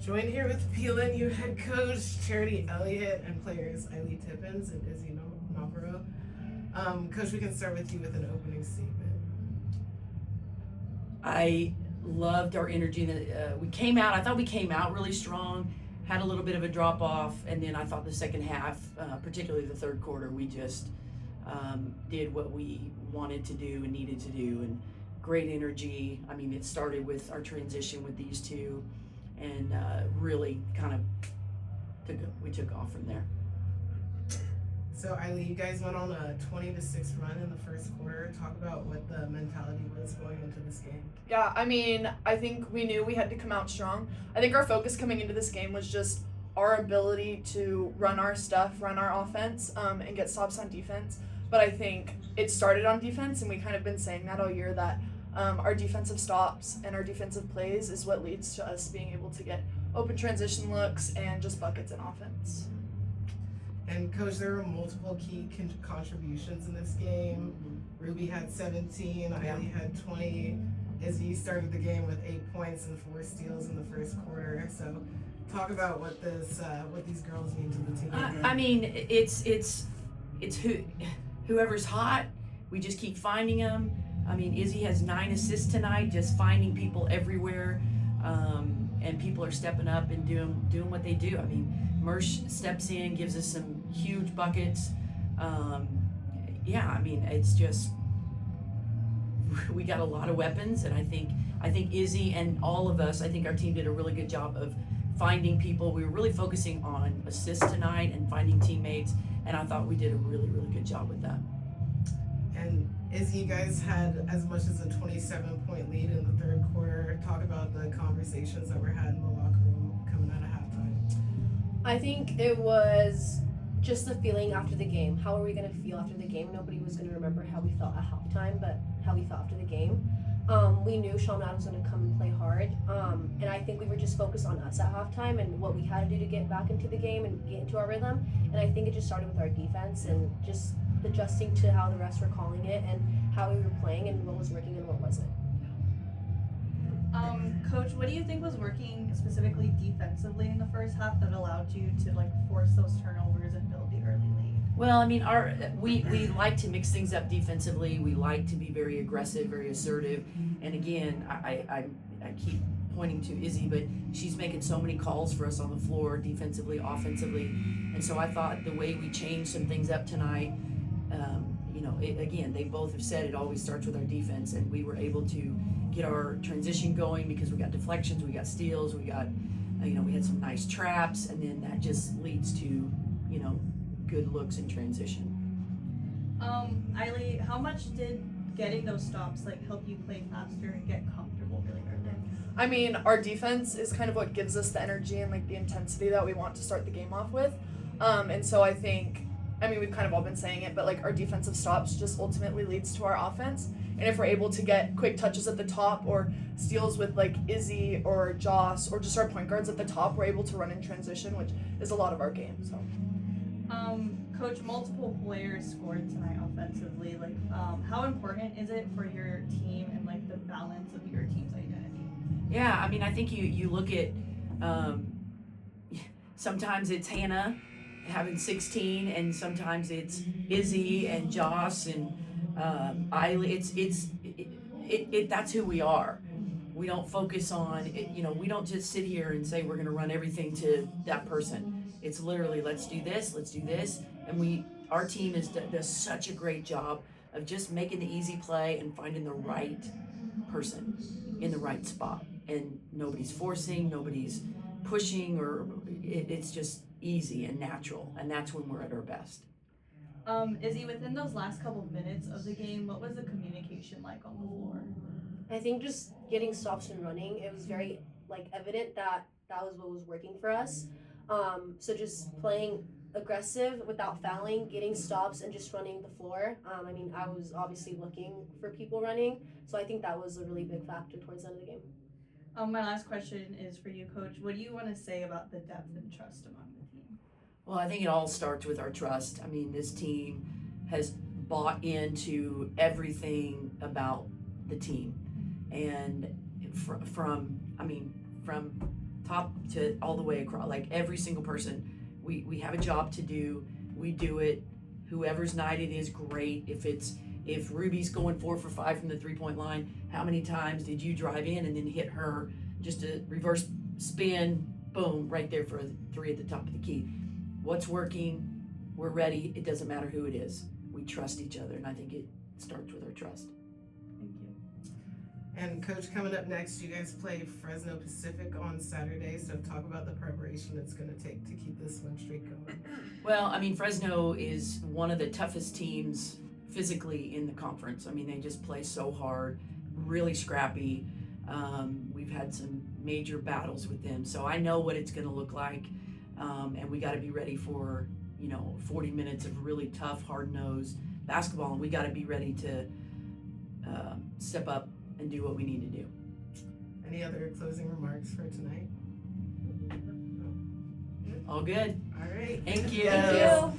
Joined here with PLNU head coach Charity Elliott and players Eileen Tippins and Izzy Navarro. Coach, we can start with you with an opening statement. I loved our energy. We came out. I thought we came out really strong. Had a little bit of a drop off, and then I thought the second half, particularly the third quarter, we just did what we wanted to do and needed to do, and great energy. I mean, it started with our transition with these two, and really kind of took off from there. So Eileen, you guys went on a 20-6 run in the first quarter. Talk about what the mentality was going into this game. Yeah, I mean, I think we knew we had to come out strong. I think our focus coming into this game was just our ability to run our stuff, run our offense, and get stops on defense. But I think it started on defense, and we kind of been saying that all year, that our defensive stops and our defensive plays is what leads to us being able to get open transition looks and just buckets in offense. And Coach, there were multiple key contributions in this game. Ruby had 17, Eileen had 20. Izzy started the game with 8 points and 4 steals in the first quarter. So talk about what these girls mean to the team. I mean, it's whoever's hot, we just keep finding them. I mean, Izzy has 9 assists tonight, just finding people everywhere, and people are stepping up and doing what they do. I mean, Mersh steps in, gives us some huge buckets. I mean, it's just we got a lot of weapons, and I think Izzy and all of us, I think our team did a really good job of finding people. We were really focusing on assists tonight and finding teammates, and I thought we did a really, really good job with that. And Izzy, you guys had as much as a 27-point lead in the third quarter. Talk about the conversations that were had in the locker room coming out of halftime. I think it was just the feeling after the game. How are we going to feel after the game? Nobody was going to remember how we felt at halftime, but how we felt after the game. We knew Chaminade was going to come and play hard, and I think we were just focused on us at halftime and what we had to do to get back into the game and get into our rhythm. And I think it just started with our defense and just adjusting to how the refs were calling it and how we were playing and what was working and what wasn't. Coach, what do you think was working specifically defensively in the first half that allowed you to force those turnovers and build the early lead? Well, I mean, we like to mix things up defensively. We like to be very aggressive, very assertive. And again, I keep pointing to Izzy, but she's making so many calls for us on the floor, defensively, offensively. And so I thought the way we changed some things up tonight, again, they both have said it always starts with our defense, and we were able to get our transition going because we got deflections, we got steals, we got, we had some nice traps, and then that just leads to, good looks in transition. Eileen, how much did getting those stops help you play faster and get comfortable really early? I mean, our defense is kind of what gives us the energy and the intensity that we want to start the game off with. And so I think, we've kind of all been saying it, but our defensive stops just ultimately leads to our offense. And if we're able to get quick touches at the top or steals with Izzy or Joss or just our point guards at the top, we're able to run in transition, which is a lot of our game. So, Coach, multiple players scored tonight offensively. How important is it for your team and the balance of your team's identity? Yeah, I mean, I think you look at sometimes it's Hannah having 16, and sometimes it's Izzy and Joss and Eileen. That's who we are. We don't focus on it, we don't just sit here and say we're going to run everything to that person. It's literally let's do this, and our team does such a great job of just making the easy play and finding the right person in the right spot, and nobody's forcing, nobody's pushing, or it's just easy and natural, and that's when we're at our best. Izzy, within those last couple minutes of the game, what was the communication like on the floor? I think just getting stops and running, it was very evident that was what was working for us. So just playing aggressive without fouling, getting stops, and just running the floor. I was obviously looking for people running, so I think that was a really big factor towards the end of the game. My last question is for you, Coach. What do you want to say about the depth and trust among the team? Well, I think it all starts with our trust. I mean, this team has bought into everything about the team, and from top to all the way across. Like every single person, we have a job to do. We do it. Whoever's night it is, great. If Ruby's going 4 for 5 from the 3-point line, how many times did you drive in and then hit her just a reverse spin, boom, right there for a 3 at the top of the key? What's working? We're ready. It doesn't matter who it is. We trust each other, and I think it starts with our trust. Thank you. And Coach, coming up next, you guys play Fresno Pacific on Saturday, so talk about the preparation it's going to take to keep this win streak going. Well, I mean, Fresno is one of the toughest teams physically in the conference. I mean, they just play so hard, really scrappy. We've had some major battles with them, so I know what it's going to look like, and we got to be ready for 40 minutes of really tough, hard-nosed basketball, and we got to be ready to step up and do what we need to do. Any other closing remarks for tonight? All good. All right. Thank you. Thank you.